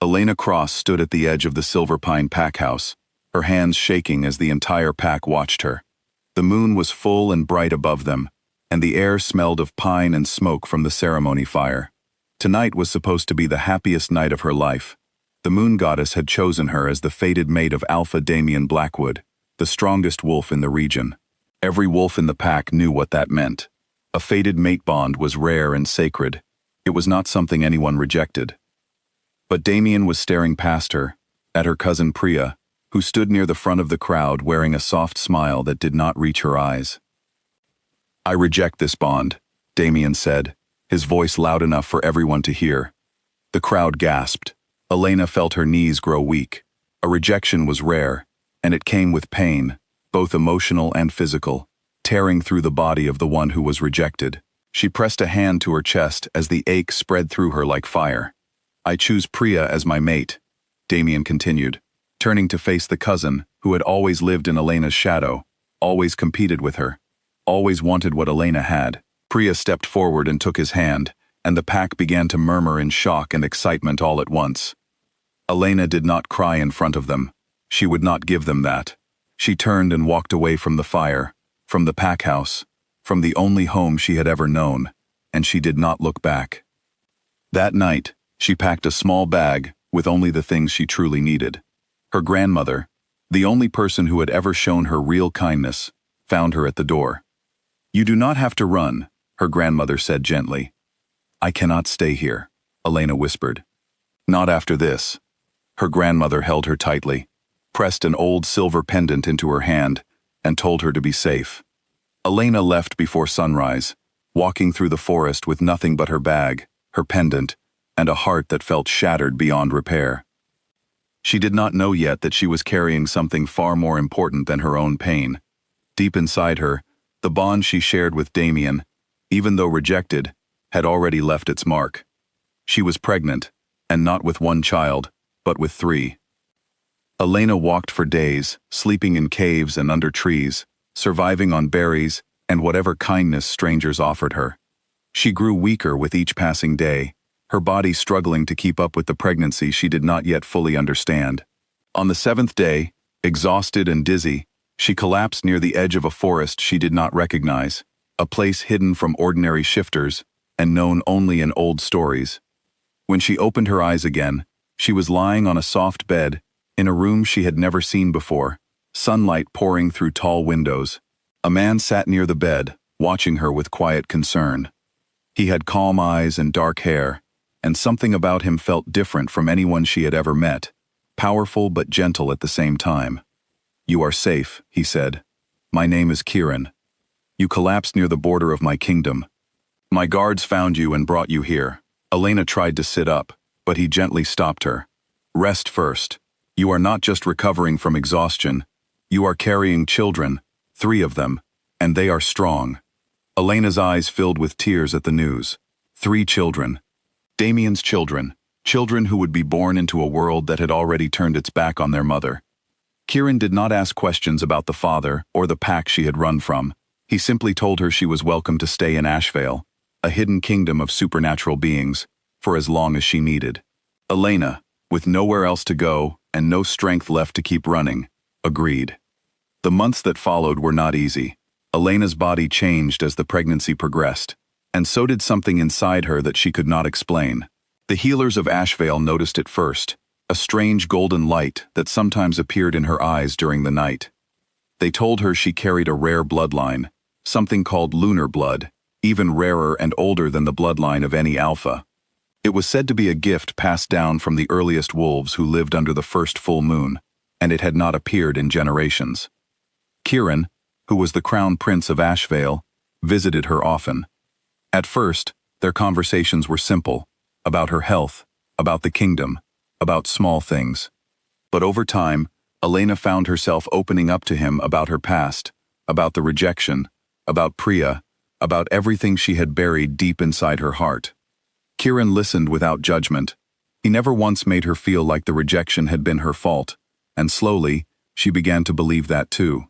Elena Cross stood at the edge of the Silver Pine pack house, her hands shaking as the entire pack watched her. The moon was full and bright above them, and the air smelled of pine and smoke from the ceremony fire. Tonight was supposed to be the happiest night of her life. The moon goddess had chosen her as the fated mate of Alpha Damian Blackwood, the strongest wolf in the region. Every wolf in the pack knew what that meant. A fated mate bond was rare and sacred. It was not something anyone rejected. But Damian was staring past her, at her cousin Priya, who stood near the front of the crowd wearing a soft smile that did not reach her eyes. "I reject this bond," Damian said, his voice loud enough for everyone to hear. The crowd gasped. Elena felt her knees grow weak. A rejection was rare, and it came with pain, both emotional and physical, tearing through the body of the one who was rejected. She pressed a hand to her chest as the ache spread through her like fire. "I choose Priya as my mate," Damian continued, turning to face the cousin who had always lived in Elena's shadow, always competed with her, always wanted what Elena had. Priya stepped forward and took his hand, and the pack began to murmur in shock and excitement all at once. Elena did not cry in front of them. She would not give them that. She turned and walked away from the fire, from the pack house, from the only home she had ever known, and she did not look back. That night, she packed a small bag with only the things she truly needed. Her grandmother, the only person who had ever shown her real kindness, found her at the door. "You do not have to run," her grandmother said gently. "I cannot stay here," Elena whispered. "Not after this." Her grandmother held her tightly, pressed an old silver pendant into her hand, and told her to be safe. Elena left before sunrise, walking through the forest with nothing but her bag, her pendant, and a heart that felt shattered beyond repair. She did not know yet that she was carrying something far more important than her own pain. Deep inside her, the bond she shared with Damian, even though rejected, had already left its mark. She was pregnant, and not with one child, but with 3. Elena walked for days, sleeping in caves and under trees, surviving on berries and whatever kindness strangers offered her. She grew weaker with each passing day, her body struggling to keep up with the pregnancy she did not yet fully understand. On the 7th day, exhausted and dizzy, she collapsed near the edge of a forest she did not recognize, a place hidden from ordinary shifters and known only in old stories. When she opened her eyes again, she was lying on a soft bed, in a room she had never seen before, sunlight pouring through tall windows. A man sat near the bed, watching her with quiet concern. He had calm eyes and dark hair, and something about him felt different from anyone she had ever met, powerful but gentle at the same time. "You are safe," he said. "My name is Kieran. You collapsed near the border of my kingdom. My guards found you and brought you here." Elena tried to sit up, but he gently stopped her. "Rest first. You are not just recovering from exhaustion. You are carrying children, 3 of them, and they are strong." Elena's eyes filled with tears at the news. 3 children. Damian's children, children who would be born into a world that had already turned its back on their mother. Kieran did not ask questions about the father or the pack she had run from. He simply told her she was welcome to stay in Ashveil, a hidden kingdom of supernatural beings, for as long as she needed. Elena, with nowhere else to go and no strength left to keep running, agreed. The months that followed were not easy. Elena's body changed as the pregnancy progressed, and so did something inside her that she could not explain. The healers of Ashveil noticed it first, a strange golden light that sometimes appeared in her eyes during the night. They told her she carried a rare bloodline, something called lunar blood, even rarer and older than the bloodline of any alpha. It was said to be a gift passed down from the earliest wolves who lived under the first full moon, and it had not appeared in generations. Kieran, who was the Crown Prince of Ashveil, visited her often. At first, their conversations were simple, about her health, about the kingdom, about small things. But over time, Elena found herself opening up to him about her past, about the rejection, about Priya, about everything she had buried deep inside her heart. Kieran listened without judgment. He never once made her feel like the rejection had been her fault, and slowly, she began to believe that too.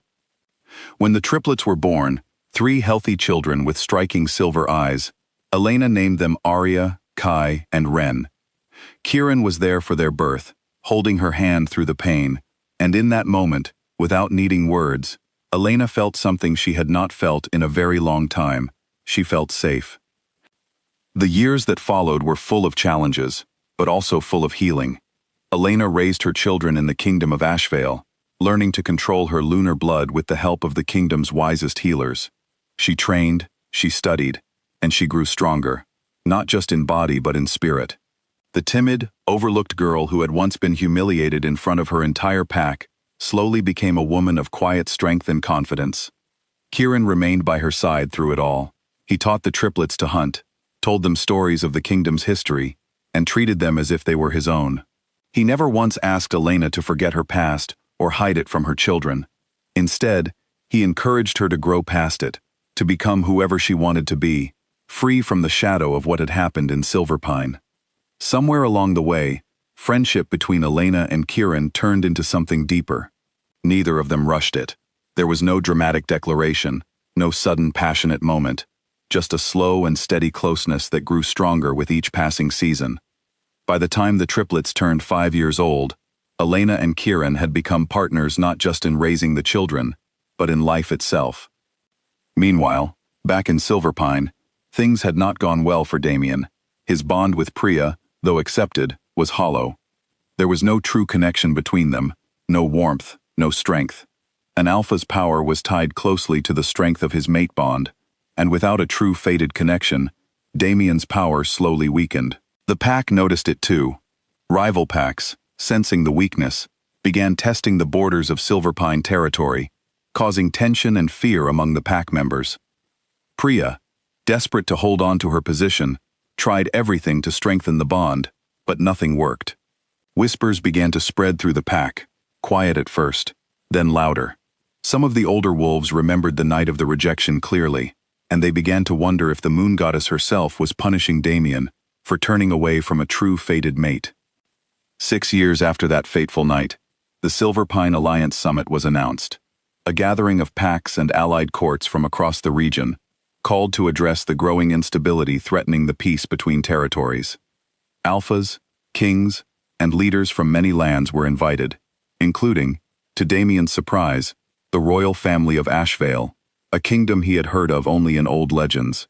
When the triplets were born, 3 healthy children with striking silver eyes, Elena named them Arya, Kai, and Ren. Kieran was there for their birth, holding her hand through the pain, and in that moment, without needing words, Elena felt something she had not felt in a very long time. She felt safe. The years that followed were full of challenges, but also full of healing. Elena raised her children in the kingdom of Ashveil, learning to control her lunar blood with the help of the kingdom's wisest healers. She trained, she studied, and she grew stronger, not just in body but in spirit. The timid, overlooked girl who had once been humiliated in front of her entire pack slowly became a woman of quiet strength and confidence. Kieran remained by her side through it all. He taught the triplets to hunt, told them stories of the kingdom's history, and treated them as if they were his own. He never once asked Elena to forget her past or hide it from her children. Instead, he encouraged her to grow past it, to become whoever she wanted to be, free from the shadow of what had happened in Silverpine. Somewhere along the way, friendship between Elena and Kieran turned into something deeper. Neither of them rushed it. There was no dramatic declaration, no sudden passionate moment, just a slow and steady closeness that grew stronger with each passing season. By the time the triplets turned 5 years old, Elena and Kieran had become partners not just in raising the children, but in life itself. Meanwhile, back in Silverpine, things had not gone well for Damian. His bond with Priya, though accepted, was hollow. There was no true connection between them, no warmth, no strength. An alpha's power was tied closely to the strength of his mate bond, and without a true fated connection, Damian's power slowly weakened. The pack noticed it too. Rival packs, sensing the weakness, began testing the borders of Silverpine territory, causing tension and fear among the pack members. Priya, desperate to hold on to her position, tried everything to strengthen the bond, but nothing worked. Whispers began to spread through the pack, quiet at first, then louder. Some of the older wolves remembered the night of the rejection clearly, and they began to wonder if the moon goddess herself was punishing Damian for turning away from a true fated mate. 6 years after that fateful night, the Silverpine Alliance Summit was announced. A gathering of packs and allied courts from across the region, called to address the growing instability threatening the peace between territories. Alphas, kings, and leaders from many lands were invited, including, to Damian's surprise, the royal family of Ashveil, a kingdom he had heard of only in old legends.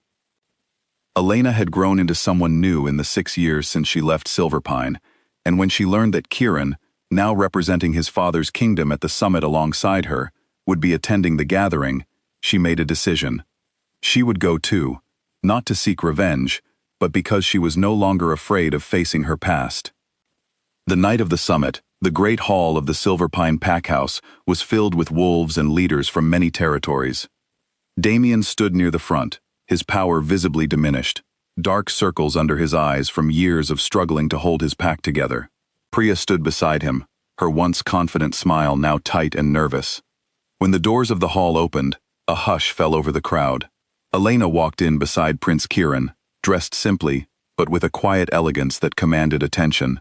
Elena had grown into someone new in the 6 years since she left Silverpine, and when she learned that Kieran, now representing his father's kingdom at the summit alongside her, would be attending the gathering, she made a decision. She would go too, not to seek revenge, but because she was no longer afraid of facing her past. The night of the summit, the great hall of the Silverpine Packhouse was filled with wolves and leaders from many territories. Damian stood near the front, his power visibly diminished, dark circles under his eyes from years of struggling to hold his pack together. Priya stood beside him, her once confident smile now tight and nervous. When the doors of the hall opened, a hush fell over the crowd. Elena walked in beside Prince Kieran, dressed simply, but with a quiet elegance that commanded attention.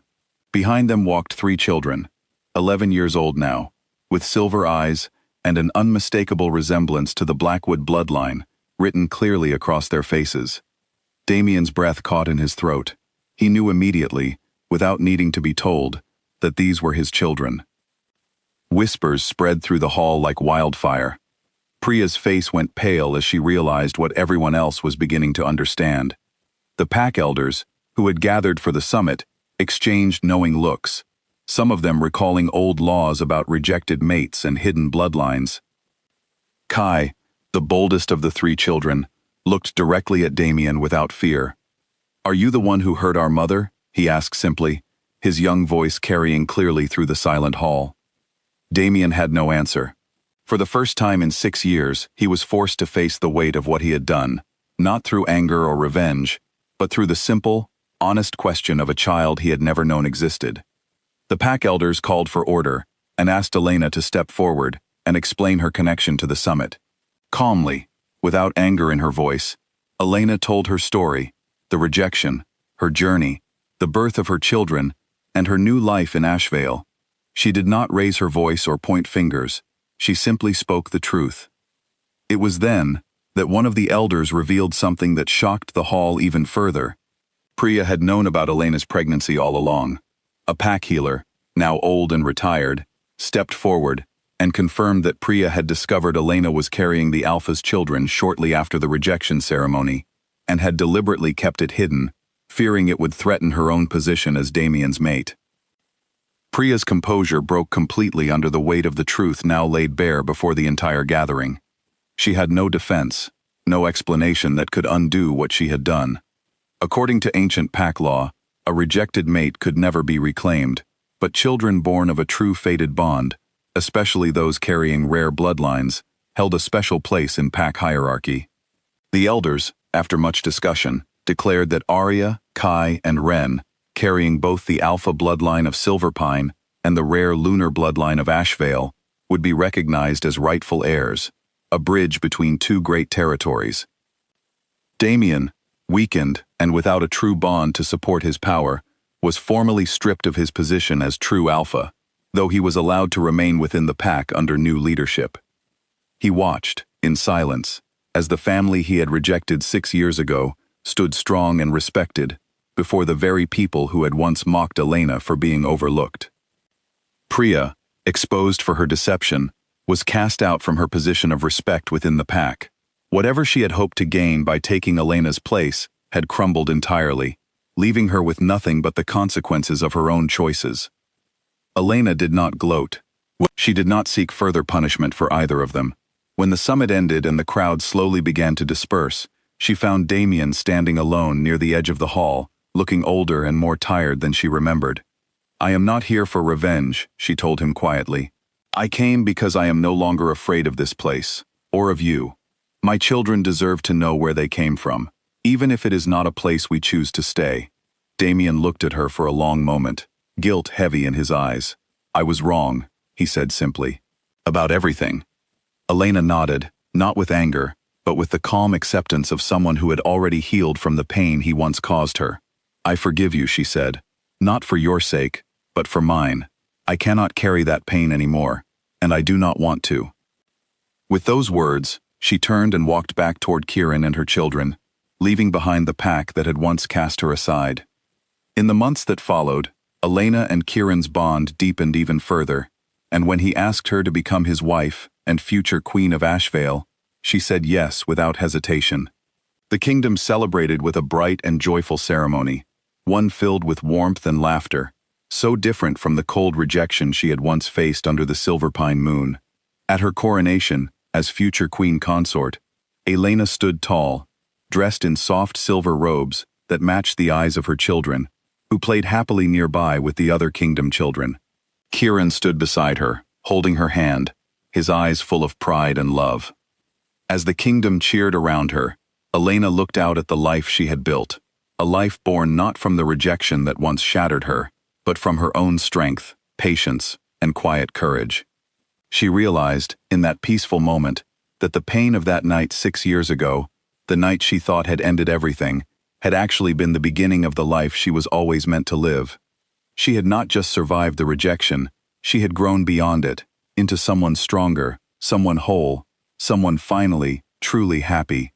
Behind them walked 3 children, 11 years old now, with silver eyes and an unmistakable resemblance to the Blackwood bloodline, written clearly across their faces. Damian's breath caught in his throat. He knew immediately, without needing to be told, that these were his children. Whispers spread through the hall like wildfire. Priya's face went pale as she realized what everyone else was beginning to understand. The pack elders, who had gathered for the summit, exchanged knowing looks, some of them recalling old laws about rejected mates and hidden bloodlines. Kai, the boldest of the 3 children, looked directly at Damian without fear. "Are you the one who hurt our mother?" he asked simply, his young voice carrying clearly through the silent hall. Damian had no answer. For the first time in 6 years, he was forced to face the weight of what he had done, not through anger or revenge, but through the simple, honest question of a child he had never known existed. The pack elders called for order and asked Elena to step forward and explain her connection to the summit. Calmly, without anger in her voice, Elena told her story, the rejection, her journey, the birth of her children, and her new life in Ashveil. She did not raise her voice or point fingers. She simply spoke the truth. It was then that one of the elders revealed something that shocked the hall even further. Priya had known about Elena's pregnancy all along. A pack healer, now old and retired, stepped forward and confirmed that Priya had discovered Elena was carrying the Alpha's children shortly after the rejection ceremony, and had deliberately kept it hidden, fearing it would threaten her own position as Damian's mate. Priya's composure broke completely under the weight of the truth now laid bare before the entire gathering. She had no defense, no explanation that could undo what she had done. According to ancient pack law, a rejected mate could never be reclaimed, but children born of a true fated bond, especially those carrying rare bloodlines, held a special place in pack hierarchy. The elders, after much discussion, declared that Arya, Kai, and Ren, carrying both the alpha bloodline of Silverpine and the rare lunar bloodline of Ashveil, would be recognized as rightful heirs, a bridge between two great territories. Damian, weakened and without a true bond to support his power, was formally stripped of his position as true alpha, though he was allowed to remain within the pack under new leadership. He watched, in silence, as the family he had rejected 6 years ago stood strong and respected before the very people who had once mocked Elena for being overlooked. Priya, exposed for her deception, was cast out from her position of respect within the pack. Whatever she had hoped to gain by taking Elena's place had crumbled entirely, leaving her with nothing but the consequences of her own choices. Elena did not gloat. She did not seek further punishment for either of them. When the summit ended and the crowd slowly began to disperse, she found Damian standing alone near the edge of the hall, looking older and more tired than she remembered. "I am not here for revenge," she told him quietly. "I came because I am no longer afraid of this place, or of you. My children deserve to know where they came from, even if it is not a place we choose to stay." Damian looked at her for a long moment, guilt heavy in his eyes. "I was wrong," he said simply. "About everything." Elena nodded, not with anger, but with the calm acceptance of someone who had already healed from the pain he once caused her. "I forgive you," she said. "Not for your sake, but for mine. I cannot carry that pain anymore, and I do not want to." With those words, she turned and walked back toward Kieran and her children, leaving behind the pack that had once cast her aside. In the months that followed, Elena and Kieran's bond deepened even further, and when he asked her to become his wife and future Queen of Ashveil, she said yes without hesitation. The kingdom celebrated with a bright and joyful ceremony, one filled with warmth and laughter, so different from the cold rejection she had once faced under the Silverpine moon. At her coronation, as future queen consort, Elena stood tall, dressed in soft silver robes that matched the eyes of her children, who played happily nearby with the other kingdom children. Kieran stood beside her, holding her hand, his eyes full of pride and love. As the kingdom cheered around her, Elena looked out at the life she had built, a life born not from the rejection that once shattered her, but from her own strength, patience, and quiet courage. She realized, in that peaceful moment, that the pain of that night 6 years ago, the night she thought had ended everything, had actually been the beginning of the life she was always meant to live. She had not just survived the rejection, she had grown beyond it, into someone stronger, someone whole, someone finally, truly happy.